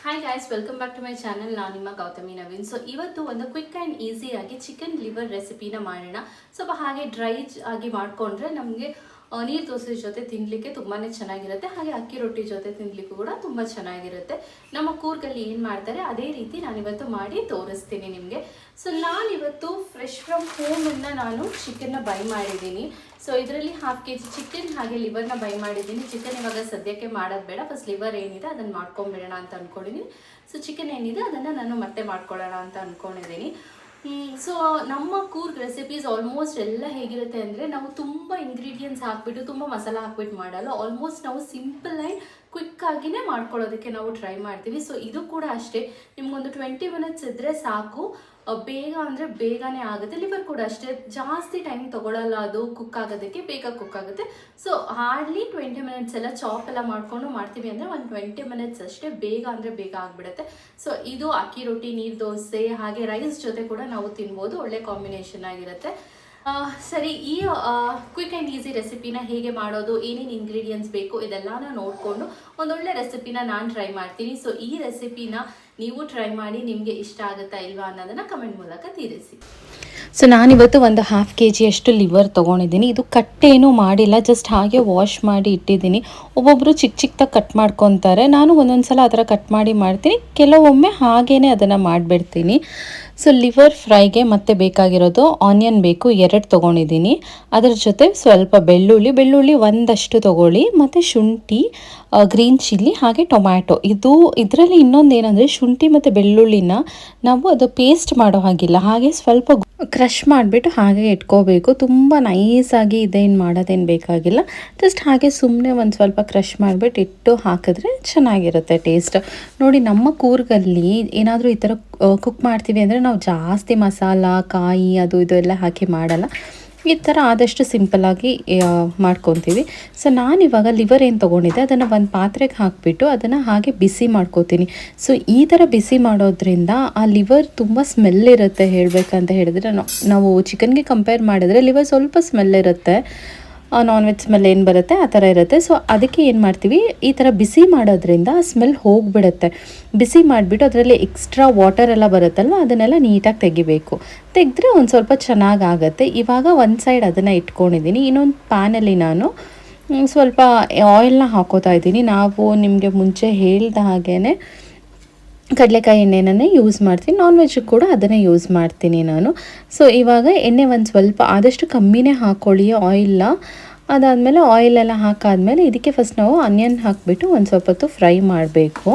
Hi guys, welcome back to my channel. ನಾನು ನಿಮ್ಮ Gautami Naveen. So ಇವತ್ತು ಒಂದು ಕ್ವಿಕ್ ಆ್ಯಂಡ್ ಈಸಿಯಾಗಿ ಚಿಕನ್ ಲಿವರ್ ರೆಸಿಪಿನ ಮಾಡೋಣ. ಸ್ವಲ್ಪ ಹಾಗೆ ಡ್ರೈ ಆಗಿ ಮಾಡಿಕೊಂಡ್ರೆ ನಮಗೆ ನೀರು ದೋಸೆ ಜೊತೆ ತಿನ್ನಲಿಕ್ಕೆ ತುಂಬಾ ಚೆನ್ನಾಗಿರುತ್ತೆ. ಹಾಗೆ ಅಕ್ಕಿ ರೊಟ್ಟಿ ಜೊತೆ ತಿನ್ನಲಿಕ್ಕೂ ಕೂಡ ತುಂಬ ಚೆನ್ನಾಗಿರುತ್ತೆ. ನಮ್ಮ ಕೂರ್ಗಲ್ಲಿ ಏನು ಮಾಡ್ತಾರೆ ಅದೇ ರೀತಿ ನಾನಿವತ್ತು ಮಾಡಿ ತೋರಿಸ್ತೀನಿ ನಿಮಗೆ. ಸೊ ನಾನಿವತ್ತು ಫ್ರೆಶ್ ಫ್ರಮ್ ಹೋಮಿಂದ ನಾನು ಚಿಕನ್ನ ಬೈ ಮಾಡಿದ್ದೀನಿ. ಸೊ ಇದರಲ್ಲಿ 1/2 kg ಚಿಕನ್ ಹಾಗೆ ಲಿವರ್ನ ಬೈ ಮಾಡಿದ್ದೀನಿ. ಚಿಕನ್ ಇವಾಗ ಸದ್ಯಕ್ಕೆ ಮಾಡೋದು ಬೇಡ, ಫಸ್ಟ್ ಲಿವರ್ ಏನಿದೆ ಅದನ್ನು ಮಾಡ್ಕೊಂಬಿಡೋಣ ಅಂತ ಅಂದ್ಕೊಂಡಿದ್ದೀನಿ. ಸೊ ಚಿಕನ್ ಏನಿದೆ ಅದನ್ನು ನಾನು ಮತ್ತೆ ಮಾಡ್ಕೊಳ್ಳೋಣ ಅಂತ ಅಂದ್ಕೊಂಡಿದ್ದೀನಿ. ಸೊ ನಮ್ಮ ಕೂರ್ಗ್ ರೆಸಿಪೀಸ್ ಆಲ್ಮೋಸ್ಟ್ ಎಲ್ಲ ಹೇಗಿರುತ್ತೆ ಅಂದರೆ, ನಾವು ತುಂಬ ಇಂಗ್ರೀಡಿಯೆಂಟ್ಸ್ ಹಾಕ್ಬಿಟ್ಟು ತುಂಬ ಮಸಾಲ ಹಾಕ್ಬಿಟ್ಟು ಮಾಡಲ್ಲ. ಆಲ್ಮೋಸ್ಟ್ ನಾವು ಸಿಂಪಲ್ ಆ್ಯಂಡ್ ಕ್ವಿಕ್ಕಾಗಿಯೇ ಮಾಡ್ಕೊಳ್ಳೋದಕ್ಕೆ ನಾವು ಟ್ರೈ ಮಾಡ್ತೀವಿ. ಸೊ ಇದು ಕೂಡ ಅಷ್ಟೇ, ನಿಮ್ಗೊಂದು 20 ಮಿನಿಟ್ಸ್ ಇದ್ದರೆ ಸಾಕು. ಬೇಗ ಅಂದರೆ ಬೇಗನೆ ಆಗುತ್ತೆ. ಲಿವರ್ ಕೂಡ ಅಷ್ಟೇ, ಜಾಸ್ತಿ ಟೈಮ್ ತೊಗೊಳ್ಳಲ್ಲ, ಅದು ಕುಕ್ ಆಗೋದಕ್ಕೆ ಬೇಗ ಕುಕ್ ಆಗುತ್ತೆ. ಸೊ ಹಾರ್ಡ್ಲಿ 20 ಮಿನಿಟ್ಸ್ ಎಲ್ಲ ಚಾಪ್ ಎಲ್ಲ ಮಾಡಿಕೊಂಡು ಮಾಡ್ತೀವಿ ಅಂದರೆ ಒಂದು 20 ಮಿನಿಟ್ಸ್ ಅಷ್ಟೇ, ಬೇಗ ಅಂದರೆ ಬೇಗ ಆಗಿಬಿಡುತ್ತೆ. ಸೊ ಇದು ಅಕ್ಕಿ ರೊಟ್ಟಿ, ನೀರು ದೋಸೆ ಹಾಗೆ ರೈಸ್ ಜೊತೆ ಕೂಡ ನಾವು ತಿನ್ಬೋದು. ಒಳ್ಳೆ ಕಾಂಬಿನೇಷನ್ ಆಗಿರುತ್ತೆ. ಸರಿ, ಈ ಕ್ವಿಕ್ ಆ್ಯಂಡ್ ಈಸಿ ರೆಸಿಪಿನ ಹೇಗೆ ಮಾಡೋದು, ಏನೇನು ಇಂಗ್ರೀಡಿಯೆಂಟ್ಸ್ ಬೇಕು ಇದೆಲ್ಲನ ನೋಡಿಕೊಂಡು ಒಂದೊಳ್ಳೆ ರೆಸಿಪಿನ ನಾನು ಟ್ರೈ ಮಾಡ್ತೀನಿ. ಸೊ ಈ ರೆಸಿಪಿನ ನೀವು ಟ್ರೈ ಮಾಡಿ ನಿಮಗೆ ಇಷ್ಟ ಆಗುತ್ತಾ ಇಲ್ವಾ ಅನ್ನೋದನ್ನು ಕಮೆಂಟ್ ಮೂಲಕ ತಿಳಿಸಿ. ಸೊ ನಾನಿವತ್ತು ಒಂದು 1/2 kg ಅಷ್ಟು ಲಿವರ್ ತೊಗೊಂಡಿದ್ದೀನಿ. ಇದು ಕಟ್ಟೇನೂ ಮಾಡಿಲ್ಲ, ಜಸ್ಟ್ ಹಾಗೆ ವಾಶ್ ಮಾಡಿ ಇಟ್ಟಿದ್ದೀನಿ. ಒಬ್ಬೊಬ್ಬರು ಚಿಕ್ಕ ಚಿಕ್ಕದಾಗಿ ಕಟ್ ಮಾಡ್ಕೊತಾರೆ, ನಾನು ಒಂದೊಂದು ಸಲ ಆ ಥರ ಕಟ್ ಮಾಡಿ ಮಾಡ್ತೀನಿ, ಕೆಲವೊಮ್ಮೆ ಹಾಗೇ ಅದನ್ನು ಮಾಡಿಬಿಡ್ತೀನಿ. ಸೊ ಲಿವರ್ ಫ್ರೈಗೆ ಮತ್ತೆ ಬೇಕಾಗಿರೋದು ಆನಿಯನ್ ಬೇಕು, 2 ತೊಗೊಂಡಿದ್ದೀನಿ. ಅದರ ಜೊತೆ ಸ್ವಲ್ಪ ಬೆಳ್ಳುಳ್ಳಿ ಒಂದಷ್ಟು ತೊಗೊಳ್ಳಿ, ಮತ್ತು ಶುಂಠಿ, ಗ್ರೀನ್ ಚಿಲ್ಲಿ ಹಾಗೆ ಟೊಮ್ಯಾಟೊ. ಇದರಲ್ಲಿ ಇನ್ನೊಂದು ಏನಂದರೆ, ಶುಂಠಿ ಮತ್ತು ಬೆಳ್ಳುಳ್ಳಿನ ನಾವು ಅದು ಪೇಸ್ಟ್ ಮಾಡೋ ಹಾಗಿಲ್ಲ, ಹಾಗೆ ಸ್ವಲ್ಪ ಕ್ರಷ್ ಮಾಡಿಬಿಟ್ಟು ಹಾಗೆ ಇಟ್ಕೋಬೇಕು. ತುಂಬ ನೈಸಾಗಿ ಇದೇನು ಮಾಡೋದೇನು ಬೇಕಾಗಿಲ್ಲ, ಜಸ್ಟ್ ಹಾಗೆ ಸುಮ್ಮನೆ ಒಂದು ಸ್ವಲ್ಪ ಕ್ರಷ್ ಮಾಡಿಬಿಟ್ಟು ಇಟ್ಟು ಹಾಕಿದ್ರೆ ಚೆನ್ನಾಗಿರುತ್ತೆ ಟೇಸ್ಟ್. ನೋಡಿ, ನಮ್ಮ ಕೂರ್ಗಲ್ಲಿ ಏನಾದರೂ ಈ ಥರ ಕುಕ್ ಮಾಡ್ತೀವಿ ಅಂದರೆ ನಾವು ಜಾಸ್ತಿ ಮಸಾಲ, ಕಾಯಿ ಅದು ಇದು ಎಲ್ಲ ಹಾಕಿ ಮಾಡಲ್ಲ. ಈ ಥರ ಆದಷ್ಟು ಸಿಂಪಲ್ಲಾಗಿ ಮಾಡ್ಕೊತೀವಿ. ಸೊ ನಾನಿವಾಗ ಲಿವರ್ ಏನು ತೊಗೊಂಡಿದ್ದೆ ಅದನ್ನು ಒಂದು ಪಾತ್ರೆಗೆ ಹಾಕಿಬಿಟ್ಟು ಅದನ್ನು ಹಾಗೆ ಬಿಸಿ ಮಾಡ್ಕೋತೀನಿ. ಸೊ ಈ ಥರ ಬಿಸಿ ಮಾಡೋದ್ರಿಂದ ಆ ಲಿವರ್ ತುಂಬ ಸ್ಮೆಲ್ ಇರುತ್ತೆ. ಹೇಳಬೇಕಂತ ಹೇಳಿದ್ರೆ, ನಾವು ಚಿಕನ್ಗೆ ಕಂಪೇರ್ ಮಾಡಿದ್ರೆ ಲಿವರ್ ಸ್ವಲ್ಪ ಸ್ಮೆಲ್ ಇರುತ್ತೆ, ನಾನ್ ವೆಜ್ ಸ್ಮೆಲ್ ಏನು ಬರುತ್ತೆ ಆ ಥರ ಇರುತ್ತೆ. ಸೊ ಅದಕ್ಕೆ ಏನು ಮಾಡ್ತೀವಿ, ಈ ಥರ ಬಿಸಿ ಮಾಡೋದ್ರಿಂದ ಸ್ಮೆಲ್ ಹೋಗಿಬಿಡುತ್ತೆ. ಬಿಸಿ ಮಾಡಿಬಿಟ್ಟು ಅದರಲ್ಲಿ ಎಕ್ಸ್ಟ್ರಾ ವಾಟರ್ ಎಲ್ಲ ಬರುತ್ತಲ್ವ, ಅದನ್ನೆಲ್ಲ ನೀಟಾಗಿ ತೆಗಿಬೇಕು. ತೆಗೆದ್ರೆ ಒಂದು ಸ್ವಲ್ಪ ಚೆನ್ನಾಗಾಗತ್ತೆ. ಇವಾಗ ಒಂದು ಸೈಡ್ ಅದನ್ನು ಇಟ್ಕೊಂಡಿದ್ದೀನಿ. ಇನ್ನೊಂದು ಪ್ಯಾನಲ್ಲಿ ನಾನು ಸ್ವಲ್ಪ ಆಯಿಲ್ನ ಹಾಕೋತಾ ಇದ್ದೀನಿ. ನಾವು ನಿಮಗೆ ಮುಂಚೆ ಹೇಳ್ದ ಹಾಗೇ ಕಡಲೆಕಾಯಿ ಎಣ್ಣೆನೇ ಯೂಸ್ ಮಾಡ್ತೀನಿ, ನಾನ್ ವೆಜ್ ಕೂಡ ಅದನ್ನೇ ಯೂಸ್ ಮಾಡ್ತೀನಿ ನಾನು. ಸೊ ಇವಾಗ ಎಣ್ಣೆ ಒಂದು ಸ್ವಲ್ಪ ಆದಷ್ಟು ಕಮ್ಮಿನೇ ಹಾಕ್ಕೊಳ್ಳಿ ಆಯಿಲ್ನ. ಅದಾದಮೇಲೆ ಆಯಿಲೆಲ್ಲ ಹಾಕಾದ್ಮೇಲೆ ಇದಕ್ಕೆ ಫಸ್ಟ್ ನಾವು ಆನಿಯನ್ ಹಾಕಿಬಿಟ್ಟು ಒಂದು ಸ್ವಲ್ಪ ಹೊತ್ತು ಫ್ರೈ ಮಾಡಬೇಕು.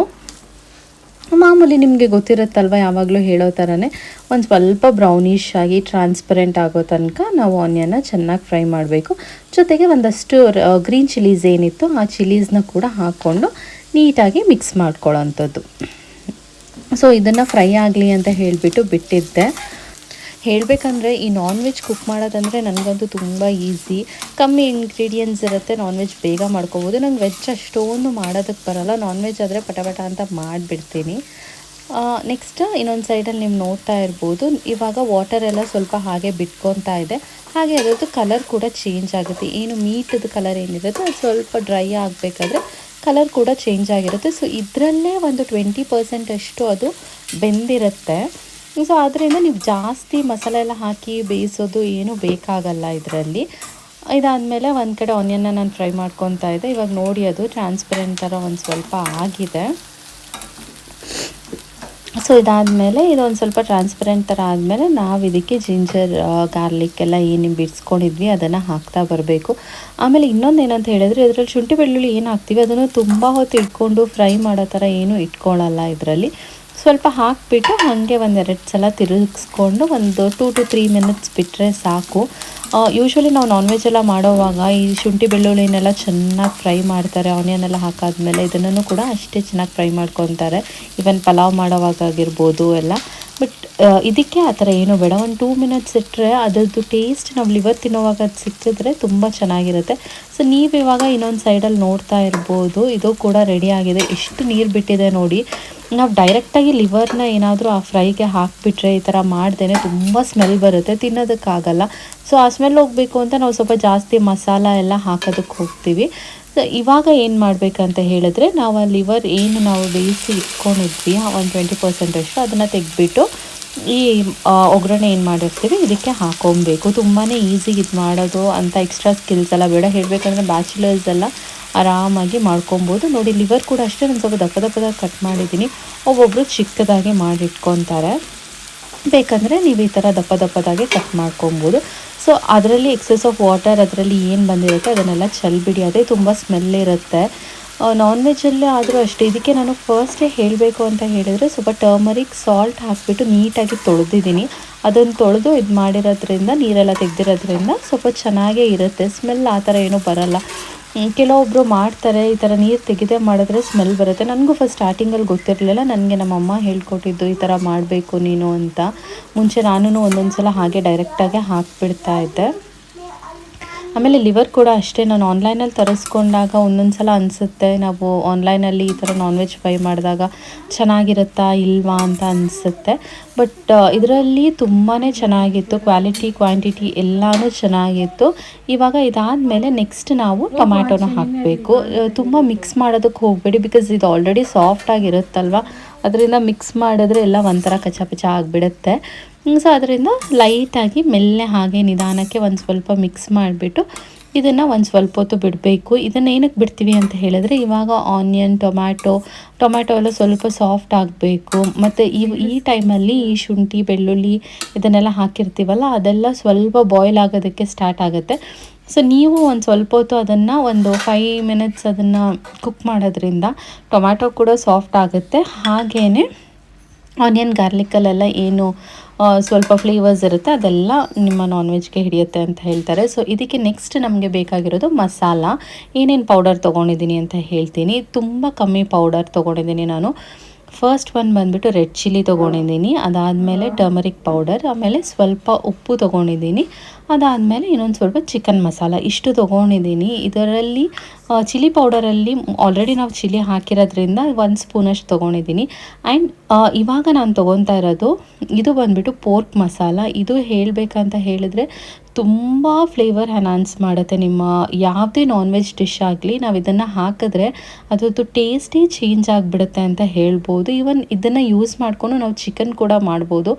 ಮಾಮೂಲಿ ನಿಮಗೆ ಗೊತ್ತಿರುತ್ತಲ್ವ, ಯಾವಾಗಲೂ ಹೇಳೋ ಥರನೇ ಒಂದು ಸ್ವಲ್ಪ ಬ್ರೌನಿಷ್ ಆಗಿ ಟ್ರಾನ್ಸ್ಪರೆಂಟ್ ಆಗೋ ತನಕ ನಾವು ಆನಿಯನ್ನ ಚೆನ್ನಾಗಿ ಫ್ರೈ ಮಾಡಬೇಕು. ಜೊತೆಗೆ ಒಂದಷ್ಟು ಗ್ರೀನ್ ಚಿಲ್ಲೀಸ್ ಏನಿತ್ತು ಆ ಚಿಲ್ಲೀಸ್ನ ಕೂಡ ಹಾಕ್ಕೊಂಡು ನೀಟಾಗಿ ಮಿಕ್ಸ್ ಮಾಡ್ಕೊಳ್ಳೋವಂಥದ್ದು. ಸೊ ಇದನ್ನು ಫ್ರೈ ಆಗಲಿ ಅಂತ ಹೇಳಿಬಿಟ್ಟು ಬಿಟ್ಟಿದ್ದೆ. ಹೇಳಬೇಕಂದ್ರೆ ಈ ನಾನ್ ವೆಜ್ ಕುಕ್ ಮಾಡೋದಂದರೆ ನನಗಂತೂ ತುಂಬ ಈಸಿ. ಕಮ್ಮಿ ಇಂಗ್ರೀಡಿಯೆಂಟ್ಸ್ ಇರುತ್ತೆ, ನಾನ್ ವೆಜ್ ಬೇಗ ಮಾಡ್ಕೋಬೋದು. ನಂಗೆ ವೆಜ್ ಅಷ್ಟೊಂದು ಮಾಡೋದಕ್ಕೆ ಬರೋಲ್ಲ, ನಾನ್ ವೆಜ್ ಆದರೆ ಪಟ ಅಂತ ಮಾಡಿಬಿಡ್ತೀನಿ. ನೆಕ್ಸ್ಟ್ ಇನ್ನೊಂದು ಸೈಡಲ್ಲಿ ನೀವು ನೋಡ್ತಾ ಇರ್ಬೋದು, ಇವಾಗ ವಾಟರ್ ಎಲ್ಲ ಸ್ವಲ್ಪ ಹಾಗೆ ಬಿಟ್ಕೊತಾ ಇದೆ. ಹಾಗೆ ಅದರದ್ದು ಕಲರ್ ಕೂಡ ಚೇಂಜ್ ಆಗುತ್ತೆ. ಏನು ಮೀಟದ ಕಲರ್ ಏನಿರುತ್ತೆ ಅದು ಸ್ವಲ್ಪ ಡ್ರೈ ಆಗಬೇಕಾದ್ರೆ ಕಲರ್ ಕೂಡ ಚೇಂಜ್ ಆಗಿರುತ್ತೆ. ಸೊ ಇದರಲ್ಲೇ ಒಂದು 20% ಅಷ್ಟು ಅದು ಬೆಂದಿರುತ್ತೆ. ಸೊ ಆದ್ದರಿಂದ ನೀವು ಜಾಸ್ತಿ ಮಸಾಲೆ ಎಲ್ಲ ಹಾಕಿ ಬೇಯಿಸೋದು ಏನೂ ಬೇಕಾಗಲ್ಲ ಇದರಲ್ಲಿ. ಇದಾದಮೇಲೆ ಒಂದು ಕಡೆ ಆನಿಯನ್ನ ನಾನು ಫ್ರೈ ಮಾಡ್ಕೊತಾ ಇದ್ದೆ. ಇವಾಗ ನೋಡಿ ಅದು ಟ್ರಾನ್ಸ್ಪರೆಂಟ್ ಥರ ಒಂದು ಸ್ವಲ್ಪ ಆಗಿದೆ. ಸೊ ಇದಾದಮೇಲೆ ಇದೊಂದು ಸ್ವಲ್ಪ ಟ್ರಾನ್ಸ್ಪರೆಂಟ್ ಥರ ಆದಮೇಲೆ ನಾವು ಇದಕ್ಕೆ ಜಿಂಜರ್, ಗಾರ್ಲಿಕ್ ಎಲ್ಲ ಏನು ಬಿಡಿಸ್ಕೊಂಡಿದ್ವಿ ಅದನ್ನು ಹಾಕ್ತಾ ಬರಬೇಕು. ಆಮೇಲೆ ಇನ್ನೊಂದು ಏನಂತ ಹೇಳಿದ್ರೆ, ಇದರಲ್ಲಿ ಶುಂಠಿ ಬೆಳ್ಳುಳ್ಳಿ ಏನು ಹಾಕ್ತೀವಿ ಅದನ್ನು ತುಂಬ ಹೊತ್ತು ಇಟ್ಕೊಂಡು ಫ್ರೈ ಮಾಡೋ ಥರ ಏನೂ ಇಟ್ಕೊಳ್ಳಲ್ಲ. ಇದರಲ್ಲಿ ಸ್ವಲ್ಪ ಹಾಕಿಬಿಟ್ಟು ಹಾಗೆ 1-2 ಸಲ ತಿರುಗಿಸ್ಕೊಂಡು ಒಂದು 2 to 3 ಮಿನಿಟ್ಸ್ ಬಿಟ್ಟರೆ ಸಾಕು. ಯೂಶ್ವಲಿ ನಾವು ನಾನ್ ವೆಜ್ ಎಲ್ಲ ಮಾಡೋವಾಗ ಈ ಶುಂಠಿ ಬೆಳ್ಳುಳ್ಳಿನೆಲ್ಲ ಚೆನ್ನಾಗಿ ಫ್ರೈ ಮಾಡ್ತಾರೆ. ಆನಿಯನ್ ಎಲ್ಲ ಹಾಕಾದ್ಮೇಲೆ ಇದನ್ನು ಕೂಡ ಅಷ್ಟೇ ಚೆನ್ನಾಗಿ ಫ್ರೈ ಮಾಡ್ಕೊತಾರೆ. ಈವನ್ ಪಲಾವ್ ಮಾಡೋವಾಗ ಆಗಿರ್ಬೋದು ಎಲ್ಲ. ಬಟ್ ಇದಕ್ಕೆ ಆ ಥರ ಏನೂ ಬೇಡ, ಒಂದು 2 ಮಿನಿಟ್ಸ್ ಇಟ್ಟರೆ ಅದರದ್ದು ಟೇಸ್ಟ್ ನಾವು ಲಿವರ್ ತಿನ್ನೋವಾಗ ಅದು ಸಿಕ್ಕಿದ್ರೆ ತುಂಬ ಚೆನ್ನಾಗಿರುತ್ತೆ. ಸೊ ನೀವು ಇವಾಗ ಇನ್ನೊಂದು ಸೈಡಲ್ಲಿ ನೋಡ್ತಾ ಇರ್ಬೋದು, ಇದು ಕೂಡ ರೆಡಿ ಆಗಿದೆ. ಎಷ್ಟು ನೀರು ಬಿಟ್ಟಿದೆ ನೋಡಿ. ನಾವು ಡೈರೆಕ್ಟಾಗಿ ಲಿವರ್ನ ಏನಾದರೂ ಆ ಫ್ರೈಗೆ ಹಾಕಿಬಿಟ್ರೆ ಈ ಥರ ಮಾಡ್ದೇ ತುಂಬ ಸ್ಮೆಲ್ ಬರುತ್ತೆ, ತಿನ್ನೋದಕ್ಕಾಗಲ್ಲ. ಸೊ ಆ ಸ್ಮೆಲ್ ಹೋಗಬೇಕು ಅಂತ ನಾವು ಸ್ವಲ್ಪ ಜಾಸ್ತಿ ಮಸಾಲ ಎಲ್ಲ ಹಾಕೋದಕ್ಕೆ ಹೋಗ್ತೀವಿ. ಸೊ ಇವಾಗ ಏನು ಮಾಡಬೇಕಂತ ಹೇಳಿದ್ರೆ ನಾವು ಆ ಲಿವರ್ ಏನು ನಾವು ಬೇಯಿಸಿ ಇಟ್ಕೊಂಡಿದ್ವಿ ಒಂದು 20% ಅಷ್ಟು ಅದನ್ನು ತೆಗೆದ್ಬಿಟ್ಟು ಈ ಒಗ್ಗರಣೆ ಏನು ಮಾಡಿರ್ತೀವಿ ಇದಕ್ಕೆ ಹಾಕೊಬೇಕು. ತುಂಬಾ ಈಸಿ ಇದು ಮಾಡೋದು ಅಂತ ಎಕ್ಸ್ಟ್ರಾ ಸ್ಕಿಲ್ಸ್ ಎಲ್ಲ ಬೇಡ. ಹೇಳಬೇಕಂದ್ರೆ ಬ್ಯಾಚುಲರ್ಸ್ ಎಲ್ಲ ಆರಾಮಾಗಿ ಮಾಡ್ಕೊಬೋದು. ನೋಡಿ ಲಿವರ್ ಕೂಡ ಅಷ್ಟೇ ನಾನು ಸ್ವಲ್ಪ ದಪ್ಪ ದಪ್ಪದಾಗಿ ಕಟ್ ಮಾಡಿದ್ದೀನಿ. ಒಬ್ಬೊಬ್ಬರು ಚಿಕ್ಕದಾಗಿ ಮಾಡಿಟ್ಕೊತಾರೆ. ಬೇಕಂದರೆ ನೀವು ಈ ಥರ ದಪ್ಪ ದಪ್ಪದಾಗಿ ಕಟ್ ಮಾಡ್ಕೊಬೋದು. ಸೊ ಅದರಲ್ಲಿ ಎಕ್ಸೆಸ್ ಆಫ್ ವಾಟರ್ ಅದರಲ್ಲಿ ಏನು ಬಂದಿರುತ್ತೆ ಅದನ್ನೆಲ್ಲ ಚೆಲ್ಬಿಡಿ. ಅದೇ ತುಂಬ ಸ್ಮೆಲ್ ಇರುತ್ತೆ. ನಾನ್ ವೆಜ್ಜಲ್ಲೇ ಆದರೂ ಅಷ್ಟೇ. ಇದಕ್ಕೆ ನಾನು ಫಸ್ಟೇ ಹೇಳಬೇಕು ಅಂತ ಹೇಳಿದರೆ ಸ್ವಲ್ಪ ಟರ್ಮರಿಕ್ ಸಾಲ್ಟ್ ಹಾಕಿಬಿಟ್ಟು ನೀಟಾಗಿ ತೊಳೆದಿದ್ದೀನಿ. ಅದನ್ನು ತೊಳೆದು ಇದು ಮಾಡಿರೋದ್ರಿಂದ ನೀರೆಲ್ಲ ತೆಗೆದಿರೋದ್ರಿಂದ ಸ್ವಲ್ಪ ಚೆನ್ನಾಗೇ ಇರುತ್ತೆ. ಸ್ಮೆಲ್ ಆ ಥರ ಏನೂ ಬರಲ್ಲ. ಕೆಲವೊಬ್ಬರು ಮಾಡ್ತಾರೆ ಈ ಥರ ನೀರು ತೆಗೆದೇ ಮಾಡಿದ್ರೆ ಸ್ಮೆಲ್ ಬರುತ್ತೆ. ನನಗೂ ಫಸ್ಟ್ ಸ್ಟಾರ್ಟಿಂಗಲ್ಲಿ ಗೊತ್ತಿರಲಿಲ್ಲ. ನನಗೆ ನಮ್ಮಮ್ಮ ಹೇಳ್ಕೊಟ್ಟಿದ್ದು ಈ ಥರ ಮಾಡಬೇಕು ನೀನು ಅಂತ. ಮುಂಚೆ ನಾನು ಒಂದೊಂದು ಸಲ ಹಾಗೆ ಡೈರೆಕ್ಟಾಗೆ ಹಾಕಿಬಿಡ್ತಾ ಇದ್ದೆ. ಆಮೇಲೆ ಲಿವರ್ ಕೂಡ ಅಷ್ಟೇ ನಾನು ಆನ್ಲೈನಲ್ಲಿ ತರಿಸ್ಕೊಂಡಾಗ ಒಂದೊಂದು ಸಲ ಅನಿಸುತ್ತೆ ನಾವು ಆನ್ಲೈನಲ್ಲಿ ಈ ಥರ ನಾನ್ ವೆಜ್ ಫ್ರೈ ಮಾಡಿದಾಗ ಚೆನ್ನಾಗಿರುತ್ತಾ ಇಲ್ವಾ ಅಂತ ಅನಿಸುತ್ತೆ. ಬಟ್ ಇದರಲ್ಲಿ ತುಂಬಾ ಚೆನ್ನಾಗಿತ್ತು. ಕ್ವಾಲಿಟಿ ಕ್ವಾಂಟಿಟಿ ಎಲ್ಲನೂ ಚೆನ್ನಾಗಿತ್ತು. ಇವಾಗ ಇದಾದಮೇಲೆ ನೆಕ್ಸ್ಟ್ ನಾವು ಟೊಮ್ಯಾಟೊನ ಹಾಕಬೇಕು. ತುಂಬ ಮಿಕ್ಸ್ ಮಾಡೋದಕ್ಕೆ ಹೋಗಬೇಡಿ, ಬಿಕಾಸ್ ಇದು ಆಲ್ರೆಡಿ ಸಾಫ್ಟಾಗಿರುತ್ತಲ್ವ. ಅದರಿಂದ ಮಿಕ್ಸ್ ಮಾಡಿದ್ರೆ ಎಲ್ಲ ಒಂಥರ ಕಚ ಪಚ ಆಗಿಬಿಡುತ್ತೆ. ಸೊ ಅದರಿಂದ ಲೈಟಾಗಿ ಮೆಲ್ಲೆ ಹಾಗೆ ನಿಧಾನಕ್ಕೆ ಒಂದು ಸ್ವಲ್ಪ ಮಿಕ್ಸ್ ಮಾಡಿಬಿಟ್ಟು ಇದನ್ನು ಒಂದು ಸ್ವಲ್ಪ ಹೊತ್ತು ಬಿಡಬೇಕು. ಇದನ್ನು ಏನಕ್ಕೆ ಬಿಡ್ತೀವಿ ಅಂತ ಹೇಳಿದ್ರೆ ಇವಾಗ ಆನಿಯನ್ ಟೊಮ್ಯಾಟೊ ಎಲ್ಲ ಸ್ವಲ್ಪ ಸಾಫ್ಟ್ ಆಗಬೇಕು. ಮತ್ತು ಈ ಟೈಮಲ್ಲಿ ಈ ಶುಂಠಿ ಬೆಳ್ಳುಳ್ಳಿ ಇದನ್ನೆಲ್ಲ ಹಾಕಿರ್ತೀವಲ್ಲ ಅದೆಲ್ಲ ಸ್ವಲ್ಪ ಬಾಯ್ಲ್ ಆಗೋದಕ್ಕೆ ಸ್ಟಾರ್ಟ್ ಆಗುತ್ತೆ. ಸೊ ನೀವು ಒಂದು ಸ್ವಲ್ಪ ಹೊತ್ತು ಅದನ್ನು ಒಂದು 5 ಮಿನಿಟ್ಸ್ ಅದನ್ನು ಕುಕ್ ಮಾಡೋದ್ರಿಂದ ಟೊಮ್ಯಾಟೊ ಕೂಡ ಸಾಫ್ಟ್ ಆಗುತ್ತೆ. ಹಾಗೆಯೇ ಆನಿಯನ್ ಗಾರ್ಲಿಕಲ್ಲೆಲ್ಲ ಏನು ಸ್ವಲ್ಪ ಫ್ಲೇವರ್ಸ್ ಇರುತ್ತೆ ಅದೆಲ್ಲ ನಿಮ್ಮ ನಾನ್ ವೆಜ್ಗೆ ಹಿಡಿಯುತ್ತೆ ಅಂತ ಹೇಳ್ತಾರೆ. ಸೊ ಇದಕ್ಕೆ ನೆಕ್ಸ್ಟ್ ನಮಗೆ ಬೇಕಾಗಿರೋದು ಮಸಾಲ. ಏನೇನು ಪೌಡರ್ ತೊಗೊಂಡಿದ್ದೀನಿ ಅಂತ ಹೇಳ್ತೀನಿ. ತುಂಬ ಕಮ್ಮಿ ಪೌಡರ್ ತೊಗೊಂಡಿದ್ದೀನಿ ನಾನು. ಫಸ್ಟ್ ಒನ್ ಬಂದುಬಿಟ್ಟು ರೆಡ್ ಚಿಲ್ಲಿ ತೊಗೊಂಡಿದ್ದೀನಿ. ಅದಾದಮೇಲೆ ಟರ್ಮರಿಕ್ ಪೌಡರ್, ಆಮೇಲೆ ಸ್ವಲ್ಪ ಉಪ್ಪು ತೊಗೊಂಡಿದ್ದೀನಿ. ಅದಾದಮೇಲೆ ಇನ್ನೊಂದು ಸ್ವಲ್ಪ ಚಿಕನ್ ಮಸಾಲ ಇಷ್ಟು ತೊಗೊಂಡಿದ್ದೀನಿ. ಇದರಲ್ಲಿ ಚಿಲ್ಲಿ ಪೌಡರಲ್ಲಿ ಆಲ್ರೆಡಿ ನಾವು ಚಿಲ್ಲಿ ಹಾಕಿರೋದ್ರಿಂದ 1 ಸ್ಪೂನಷ್ಟು ತೊಗೊಂಡಿದ್ದೀನಿ. ಆ್ಯಂಡ್ ಇವಾಗ ನಾನು ತೊಗೊತಾ ಇರೋದು ಇದು ಬಂದುಬಿಟ್ಟು ಪೋರ್ಕ್ ಮಸಾಲ. ಇದು ಹೇಳಬೇಕಂತ ಹೇಳಿದ್ರೆ ತುಂಬ ಫ್ಲೇವರ್ ಎನ್ಹಾನ್ಸ್ ಮಾಡುತ್ತೆ. ನಿಮ್ಮ ಯಾವುದೇ ನಾನ್ ವೆಜ್ ಡಿಶ್ ಆಗಲಿ ನಾವು ಇದನ್ನು ಹಾಕಿದ್ರೆ ಅದ್ರದ್ದು ಟೇಸ್ಟೇ ಚೇಂಜ್ ಆಗಿಬಿಡುತ್ತೆ ಅಂತ ಹೇಳ್ಬೋದು. ಈವನ್ ಇದನ್ನು ಯೂಸ್ ಮಾಡಿಕೊಂಡು ನಾವು ಚಿಕನ್ ಕೂಡ ಮಾಡ್ಬೋದು.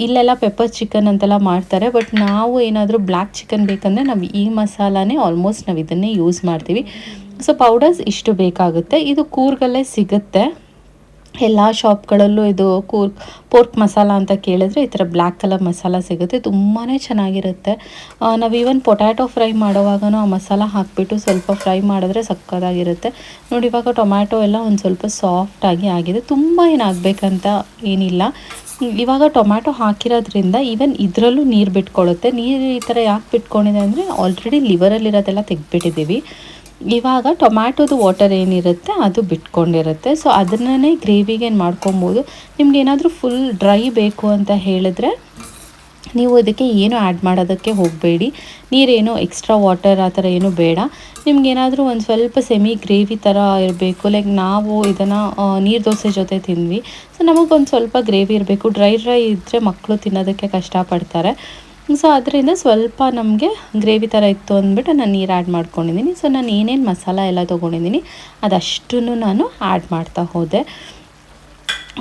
ಇಲ್ಲೆಲ್ಲ ಪೆಪ್ಪರ್ ಚಿಕನ್ ಅಂತೆಲ್ಲ ಮಾಡ್ತಾರೆ. ಬಟ್ ನಾವು ಏನಾದರೂ ಬ್ಲ್ಯಾಕ್ ಚಿಕನ್ ಬೇಕಂದರೆ ನಾವು ಈ ಮಸಾಲಾನೇ ಆಲ್ಮೋಸ್ಟ್ ನಾವು ಇದನ್ನೇ ಯೂಸ್ ಮಾಡ್ತೀವಿ. ಸೊ ಪೌಡರ್ಸ್ ಇಷ್ಟು ಬೇಕಾಗುತ್ತೆ. ಇದು ಕೂರ್ಗಲ್ಲೇ ಸಿಗುತ್ತೆ. ಎಲ್ಲ ಶಾಪ್ಗಳಲ್ಲೂ ಇದು ಪೋರ್ಕ್ ಮಸಾಲ ಅಂತ ಕೇಳಿದ್ರೆ ಈ ಥರ ಬ್ಲ್ಯಾಕ್ ಕಲರ್ ಮಸಾಲ ಸಿಗುತ್ತೆ. ತುಂಬಾ ಚೆನ್ನಾಗಿರುತ್ತೆ. ನಾವು ಈವನ್ ಪೊಟ್ಯಾಟೊ ಫ್ರೈ ಮಾಡೋವಾಗೂ ಆ ಮಸಾಲ ಹಾಕಿಬಿಟ್ಟು ಸ್ವಲ್ಪ ಫ್ರೈ ಮಾಡಿದ್ರೆ ಸಕ್ಕತ್ತಾಗಿರುತ್ತೆ. ನೋಡಿ ಇವಾಗ ಟೊಮ್ಯಾಟೊ ಎಲ್ಲ ಒಂದು ಸ್ವಲ್ಪ ಸಾಫ್ಟಾಗಿ ಆಗಿದೆ. ತುಂಬ ಏನಾಗಬೇಕಂತ ಏನಿಲ್ಲ. ಇವಾಗ ಟೊಮ್ಯಾಟೊ ಹಾಕಿರೋದ್ರಿಂದ ಈವನ್ ಇದರಲ್ಲೂ ನೀರು ಬಿಟ್ಕೊಳ್ಳುತ್ತೆ. ನೀರು ಈ ಥರ ಯಾಕೆ ಬಿಟ್ಕೊಂಡಿದೆ ಅಂದರೆ ಆಲ್ರೆಡಿ ಲಿವರಲ್ಲಿರೋದೆಲ್ಲ ತೆಗೆದ್ಬಿಟ್ಟಿದ್ದೀವಿ. ಇವಾಗ ಟೊಮ್ಯಾಟೊದು ವಾಟರ್ ಏನಿರುತ್ತೆ ಅದು ಬಿಟ್ಕೊಂಡಿರುತ್ತೆ. ಸೊ ಅದನ್ನೇ ಗ್ರೇವಿಗೆ ಏನು ಮಾಡ್ಕೊಬೋದು. ನಿಮ್ಗೆ ಏನಾದರೂ ಫುಲ್ ಡ್ರೈ ಬೇಕು ಅಂತ ಹೇಳಿದ್ರೆ ನೀವು ಇದಕ್ಕೆ ಏನು ಆ್ಯಡ್ ಮಾಡೋದಕ್ಕೆ ಹೋಗಬೇಡಿ. ನೀರೇನು ಎಕ್ಸ್ಟ್ರಾ ವಾಟರ್ ಆ ಥರ ಏನೂ ಬೇಡ. ನಿಮ್ಗೇನಾದರೂ ಒಂದು ಸ್ವಲ್ಪ ಸೆಮಿ ಗ್ರೇವಿ ಥರ ಇರಬೇಕು. ಲೈಕ್ ನಾವು ಇದನ್ನು ನೀರು ದೋಸೆ ಜೊತೆ ತಿಂದ್ವಿ. ಸೊ ನಮಗೊಂದು ಸ್ವಲ್ಪ ಗ್ರೇವಿ ಇರಬೇಕು. ಡ್ರೈ ಇದ್ದರೆ ಮಕ್ಕಳು ತಿನ್ನೋದಕ್ಕೆ ಕಷ್ಟಪಡ್ತಾರೆ. ಸೊ ಅದರಿಂದ ಸ್ವಲ್ಪ ನಮಗೆ ಗ್ರೇವಿ ಥರ ಇತ್ತು ಅಂದ್ಬಿಟ್ಟು ನಾನು ನೀರು ಆ್ಯಡ್ ಮಾಡ್ಕೊಂಡಿದ್ದೀನಿ. ಸೊ ನಾನು ಏನೇನು ಮಸಾಲ ಎಲ್ಲ ತೊಗೊಂಡಿದ್ದೀನಿ ಅದಷ್ಟನ್ನು ನಾನು ಆ್ಯಡ್ ಮಾಡ್ತಾ ಹೋದೆ.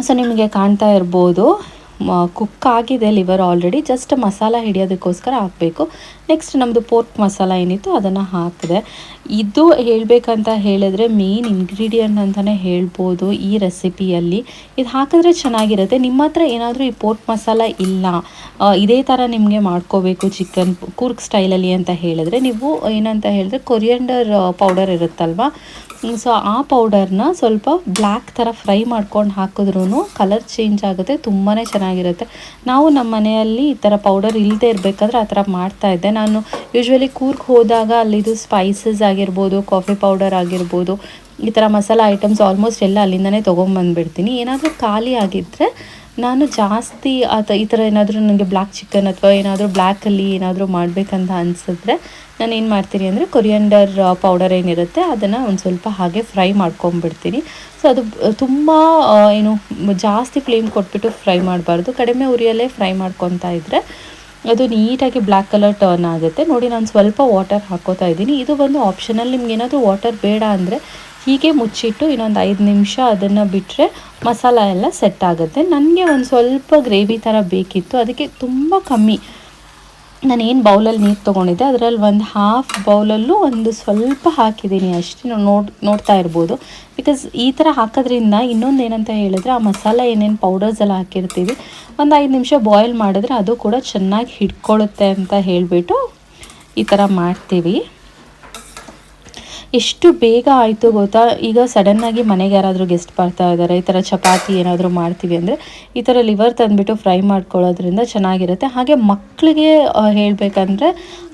ಸೊ ನಿಮಗೆ ಕಾಣ್ತಾ ಇರ್ಬೋದು ಕುಕ್ ಆಗಿದೆ ಲಿವರ್ ಆಲ್ರೆಡಿ. ಜಸ್ಟ್ ಮಸಾಲ ಹಿಡಿಯೋದಕ್ಕೋಸ್ಕರ ಹಾಕಬೇಕು. ನೆಕ್ಸ್ಟ್ ನಮ್ಮದು ಪೋರ್ಕ್ ಮಸಾಲ ಏನಿತ್ತು ಅದನ್ನು ಹಾಕಿದೆ. ಇದು ಹೇಳಬೇಕಂತ ಹೇಳಿದ್ರೆ ಮೇನ್ ಇಂಗ್ರೀಡಿಯೆಂಟ್ ಅಂತಲೇ ಹೇಳ್ಬೋದು ಈ ರೆಸಿಪಿಯಲ್ಲಿ. ಇದು ಹಾಕಿದ್ರೆ ಚೆನ್ನಾಗಿರುತ್ತೆ. ನಿಮ್ಮ ಹತ್ರ ಏನಾದರೂ ಈ ಪೋರ್ಕ್ ಮಸಾಲ ಇಲ್ಲ, ಇದೇ ಥರ ನಿಮಗೆ ಮಾಡ್ಕೋಬೇಕು ಚಿಕನ್ ಕೂರ್ಗ್ ಸ್ಟೈಲಲ್ಲಿ ಅಂತ ಹೇಳಿದ್ರೆ ನೀವು ಏನಂತ ಹೇಳಿದ್ರೆ ಕೊರಿಯಂಡರ್ ಪೌಡರ್ ಇರುತ್ತಲ್ವ. ಸೊ ಆ ಪೌಡರ್ನ ಸ್ವಲ್ಪ ಬ್ಲ್ಯಾಕ್ ಥರ ಫ್ರೈ ಮಾಡ್ಕೊಂಡು ಹಾಕಿದ್ರೂ ಕಲರ್ ಚೇಂಜ್ ಆಗುತ್ತೆ. ತುಂಬಾ ಚೆನ್ನಾಗಿರುತ್ತೆ. ನಾವು ನಮ್ಮ ಮನೆಯಲ್ಲಿ ಈ ಥರ ಪೌಡರ್ ಇಲ್ಲದೆ ಇರಬೇಕಾದ್ರೆ ಆ ಥರ ಮಾಡ್ತಾಯಿದ್ದೆ. ನಾನು ಯೂಶ್ವಲಿ ಕೂರ್ಗ್ ಹೋದಾಗ ಅಲ್ಲಿದು ಸ್ಪೈಸಸ್ ಆಗಿರ್ಬೋದು, ಕಾಫಿ ಪೌಡರ್ ಆಗಿರ್ಬೋದು, ಈ ಥರ ಮಸಾಲ ಐಟಮ್ಸ್ ಆಲ್ಮೋಸ್ಟ್ ಎಲ್ಲ ಅಲ್ಲಿಂದನೇ ತೊಗೊಂಬಂದುಬಿಡ್ತೀನಿ. ಏನಾದರೂ ಖಾಲಿ ಆಗಿದ್ದರೆ ನಾನು ಜಾಸ್ತಿ ಈ ಥರ ಏನಾದರೂ ನನಗೆ ಬ್ಲ್ಯಾಕ್ ಚಿಕನ್ ಅಥವಾ ಏನಾದರೂ ಬ್ಲ್ಯಾಕಲ್ಲಿ ಏನಾದರೂ ಮಾಡಬೇಕಂತ ಅನಿಸಿದ್ರೆ ನಾನು ಏನು ಮಾಡ್ತೀನಿ ಅಂದರೆ ಕೊರಿಯಂಡರ್ ಪೌಡರ್ ಏನಿರುತ್ತೆ ಅದನ್ನು ಒಂದು ಸ್ವಲ್ಪ ಹಾಗೆ ಫ್ರೈ ಮಾಡ್ಕೊಂಬಿಡ್ತೀನಿ. ಸೊ ಅದು ತುಂಬ ಜಾಸ್ತಿ ಫ್ಲೇಮ್ ಕೊಟ್ಬಿಟ್ಟು ಫ್ರೈ ಮಾಡಬಾರ್ದು. ಕಡಿಮೆ ಉರಿಯಲ್ಲೇ ಫ್ರೈ ಮಾಡ್ಕೊತಾ ಇದ್ದರೆ ಅದು ನೀಟಾಗಿ ಬ್ಲ್ಯಾಕ್ ಕಲರ್ ಟರ್ನ್ ಆಗುತ್ತೆ. ನೋಡಿ ನಾನು ಸ್ವಲ್ಪ ವಾಟರ್ ಹಾಕೋತಾ ಇದ್ದೀನಿ. ಇದು ಬಂದು ಆಪ್ಷನಲ್. ನಿಮ್ಗೆ ಏನಾದರೂ ವಾಟರ್ ಬೇಡ ಅಂದರೆ ಹೀಗೆ ಮುಚ್ಚಿಟ್ಟು ಇನ್ನೊಂದು 5 ನಿಮಿಷ ಅದನ್ನು ಬಿಟ್ಟರೆ ಮಸಾಲ ಎಲ್ಲ ಸೆಟ್ ಆಗುತ್ತೆ. ನನಗೆ ಒಂದು ಸ್ವಲ್ಪ ಗ್ರೇವಿ ಥರ ಬೇಕಿತ್ತು, ಅದಕ್ಕೆ ತುಂಬ ಕಮ್ಮಿ ನಾನೇನು ಬೌಲಲ್ಲಿ ನೀರು ತೊಗೊಂಡಿದ್ದೆ ಅದರಲ್ಲಿ ಒಂದು ಹಾಫ್ ಬೌಲಲ್ಲೂ ಒಂದು ಸ್ವಲ್ಪ ಹಾಕಿದ್ದೀನಿ ಅಷ್ಟೇ. ನೋಡ್ತಾ ಇರ್ಬೋದು. ಬಿಕಾಸ್ ಈ ಥರ ಹಾಕೋದ್ರಿಂದ ಇನ್ನೊಂದು ಏನಂತ ಹೇಳಿದ್ರೆ ಆ ಮಸಾಲ ಏನೇನು ಪೌಡರ್ಸ್ ಎಲ್ಲ ಹಾಕಿರ್ತೀವಿ ಒಂದು 5 ನಿಮಿಷ ಬಾಯ್ಲ್ ಮಾಡಿದ್ರೆ ಅದು ಕೂಡ ಚೆನ್ನಾಗಿ ಹಿಡ್ಕೊಳ್ಳುತ್ತೆ ಅಂತ ಹೇಳಿಬಿಟ್ಟು ಈ ಥರ ಮಾಡ್ತೀವಿ. ಎಷ್ಟು ಬೇಗ ಆಯಿತು ಗೊತ್ತಾ. ಈಗ ಸಡನ್ನಾಗಿ ಮನೆಗೆ ಯಾರಾದರೂ ಗೆಸ್ಟ್ ಬರ್ತಾ ಇದ್ದಾರೆ, ಈ ಥರ ಚಪಾತಿ ಏನಾದರೂ ಮಾಡ್ತೀವಿ ಅಂದರೆ ಈ ಥರ ಲಿವರ್ ತಂದುಬಿಟ್ಟು ಫ್ರೈ ಮಾಡ್ಕೊಳ್ಳೋದ್ರಿಂದ ಚೆನ್ನಾಗಿರುತ್ತೆ. ಹಾಗೆ ಮಕ್ಕಳಿಗೆ ಹೇಳಬೇಕಂದ್ರೆ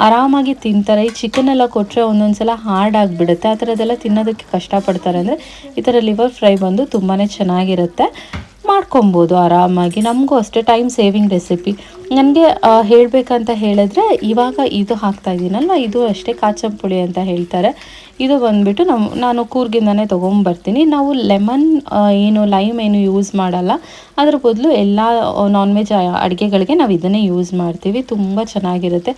ಆರಾಮಾಗಿ ತಿಂತಾರೆ. ಈ ಚಿಕನೆಲ್ಲ ಕೊಟ್ಟರೆ ಒಂದೊಂದು ಸಲ ಹಾರ್ಡ್ ಆಗಿಬಿಡುತ್ತೆ, ಆ ಥರದ್ದೆಲ್ಲ ತಿನ್ನೋದಕ್ಕೆ ಕಷ್ಟಪಡ್ತಾರೆ. ಅಂದರೆ ಈ ಥರ ಲಿವರ್ ಫ್ರೈ ಬಂದು ತುಂಬಾ ಚೆನ್ನಾಗಿರುತ್ತೆ, ಮಾಡ್ಕೊಬೋದು ಆರಾಮಾಗಿ. ನಮಗೂ ಅಷ್ಟೇ ಟೈಮ್ ಸೇವಿಂಗ್ ರೆಸಿಪಿ. ನನಗೆ ಹೇಳಬೇಕಂತ ಹೇಳಿದ್ರೆ ಇವಾಗ ಇದು ಹಾಕ್ತಾಯಿದ್ದೀನಲ್ವ, ಇದು ಅಷ್ಟೇ ಕಾಚಂಪುಳಿ ಅಂತ ಹೇಳ್ತಾರೆ. ಇದು ಬಂದುಬಿಟ್ಟು ನಾನು ಕೂರ್ಗಿಂದನೇ ತೊಗೊಂಬರ್ತೀನಿ. ನಾವು ಲೆಮನ್ ಲೈಮ್ ಏನು ಯೂಸ್ ಮಾಡಲ್ಲ, ಅದ್ರ ಬದಲು ಎಲ್ಲ ನಾನ್ ವೆಜ್ ಅಡುಗೆಗಳಿಗೆ ನಾವು ಇದನ್ನೇ ಯೂಸ್ ಮಾಡ್ತೀವಿ. ತುಂಬ ಚೆನ್ನಾಗಿರುತ್ತೆ.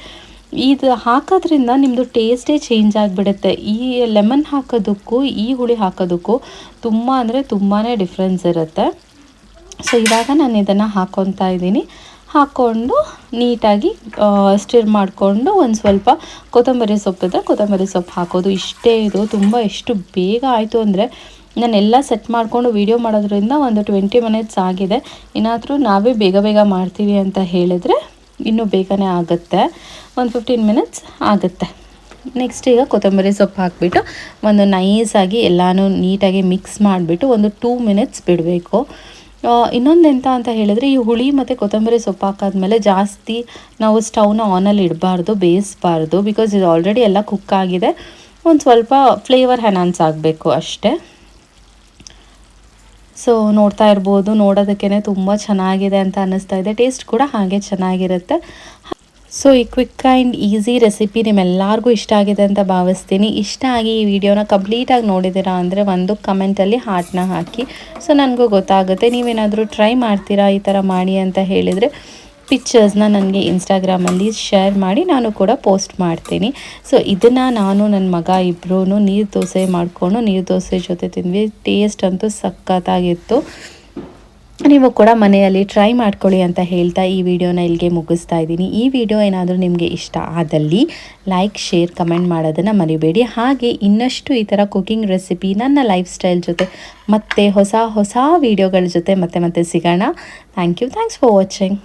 ಇದು ಹಾಕೋದ್ರಿಂದ ನಿಮ್ಮದು ಟೇಸ್ಟೇ ಚೇಂಜ್ ಆಗಿಬಿಡುತ್ತೆ. ಈ ಲೆಮನ್ ಹಾಕೋದಕ್ಕೂ ಈ ಹುಳಿ ಹಾಕೋದಕ್ಕೂ ತುಂಬ ಅಂದರೆ ತುಂಬಾ ಡಿಫ್ರೆನ್ಸ್ ಇರುತ್ತೆ. ಸೊ ಇವಾಗ ನಾನು ಇದನ್ನು ಹಾಕ್ಕೊತಾ ಇದ್ದೀನಿ. ಹಾಕ್ಕೊಂಡು ನೀಟಾಗಿ ಸ್ಟಿರ್ ಮಾಡಿಕೊಂಡು ಒಂದು ಸ್ವಲ್ಪ ಕೊತ್ತಂಬರಿ ಸೊಪ್ಪಿದ್ರೆ ಕೊತ್ತಂಬರಿ ಸೊಪ್ಪು ಹಾಕೋದು. ಇಷ್ಟೇ ಇದು. ತುಂಬ ಎಷ್ಟು ಬೇಗ ಆಯಿತು ಅಂದರೆ ನಾನೆಲ್ಲ ಸೆಟ್ ಮಾಡಿಕೊಂಡು ವೀಡಿಯೋ ಮಾಡೋದ್ರಿಂದ ಒಂದು 20 ಮಿನಿಟ್ಸ್ ಆಗಿದೆ. ಏನಾದರೂ ನಾವೇ ಬೇಗ ಬೇಗ ಮಾಡ್ತೀವಿ ಅಂತ ಹೇಳಿದರೆ ಇನ್ನೂ ಬೇಗನೆ ಆಗುತ್ತೆ, ಒಂದು 15 ಮಿನಿಟ್ಸ್ ಆಗುತ್ತೆ. ನೆಕ್ಸ್ಟ್ ಈಗ ಕೊತ್ತಂಬರಿ ಸೊಪ್ಪು ಹಾಕಿಬಿಟ್ಟು ಒಂದು ನೈಸಾಗಿ ಎಲ್ಲನೂ ನೀಟಾಗಿ ಮಿಕ್ಸ್ ಮಾಡಿಬಿಟ್ಟು ಒಂದು 2 ಮಿನಿಟ್ಸ್ ಬಿಡಬೇಕು. ಇನ್ನೊಂದು ಎಂತ ಅಂತ ಹೇಳಿದರೆ ಈ ಹುಳಿ ಮತ್ತು ಕೊತ್ತಂಬರಿ ಸೊಪ್ಪು ಹಾಕಾದ್ಮೇಲೆ ಜಾಸ್ತಿ ನಾವು ಸ್ಟವ್ನ ಆನಲ್ಲಿ ಇಡಬಾರ್ದು, ಬೇಯಿಸಬಾರ್ದು. ಬಿಕಾಸ್ ಇದು ಆಲ್ರೆಡಿ ಎಲ್ಲ ಕುಕ್ ಆಗಿದೆ. ಒಂದು ಸ್ವಲ್ಪ ಫ್ಲೇವರ್ ಎನ್ಹಾನ್ಸ್ ಆಗಬೇಕು ಅಷ್ಟೇ. ಸೊ ನೋಡ್ತಾ ಇರ್ಬೋದು, ನೋಡೋದಕ್ಕೇ ತುಂಬ ಚೆನ್ನಾಗಿದೆ ಅಂತ ಅನ್ನಿಸ್ತಾ ಇದೆ. ಟೇಸ್ಟ್ ಕೂಡ ಹಾಗೆ ಚೆನ್ನಾಗಿರುತ್ತೆ. ಸೊ ಈ ಕ್ವಿಕ್ ಆ್ಯಂಡ್ ಈಸಿ ರೆಸಿಪಿ ನಿಮ್ಮೆಲ್ಲರಿಗೂ ಇಷ್ಟ ಆಗಿದೆ ಅಂತ ಭಾವಿಸ್ತೀನಿ. ಇಷ್ಟ ಆಗಿ ಈ ವಿಡಿಯೋನ ಕಂಪ್ಲೀಟಾಗಿ ನೋಡಿದ್ದೀರಾ ಅಂದರೆ ಒಂದು ಕಮೆಂಟಲ್ಲಿ ಹಾರ್ಟ್ನ ಹಾಕಿ. ಸೊ ನನಗೂ ಗೊತ್ತಾಗುತ್ತೆ. ನೀವೇನಾದರೂ ಟ್ರೈ ಮಾಡ್ತೀರಾ ಈ ಥರ ಮಾಡಿ ಅಂತ ಹೇಳಿದರೆ ಪಿಕ್ಚರ್ಸ್ನ ನನಗೆ ಇನ್ಸ್ಟಾಗ್ರಾಮಲ್ಲಿ ಶೇರ್ ಮಾಡಿ, ನಾನು ಕೂಡ ಪೋಸ್ಟ್ ಮಾಡ್ತೀನಿ. ಸೊ ಇದನ್ನು ನಾನು ನನ್ನ ಮಗ ಇಬ್ಬರೂ ನೀರು ದೋಸೆ ಮಾಡಿಕೊಂಡು ನೀರು ದೋಸೆ ಜೊತೆ ತಿಂದ್ವಿ. ಟೇಸ್ಟ್ ಅಂತೂ ಸಖತ್ತಾಗಿತ್ತು. ನೀವು ಕೂಡ ಮನೆಯಲ್ಲಿ ಟ್ರೈ ಮಾಡ್ಕೊಳ್ಳಿ ಅಂತ ಹೇಳ್ತಾ ಈ ವಿಡಿಯೋನ ಇಲ್ಲಿಗೆ ಮುಗಿಸ್ತಾ ಇದ್ದೀನಿ. ಈ ವಿಡಿಯೋ ಏನಾದರೂ ನಿಮಗೆ ಇಷ್ಟ ಆದಲ್ಲಿ ಲೈಕ್, ಶೇರ್, ಕಮೆಂಟ್ ಮಾಡೋದನ್ನು ಮರಿಬೇಡಿ. ಹಾಗೆ ಇನ್ನಷ್ಟು ಈ ಥರ ಕುಕಿಂಗ್ ರೆಸಿಪಿ ನನ್ನ ಲೈಫ್ ಸ್ಟೈಲ್ ಜೊತೆ ಮತ್ತು ಹೊಸ ಹೊಸ ವಿಡಿಯೋಗಳ ಜೊತೆ ಮತ್ತೆ ಸಿಗೋಣ. Thanks for watching.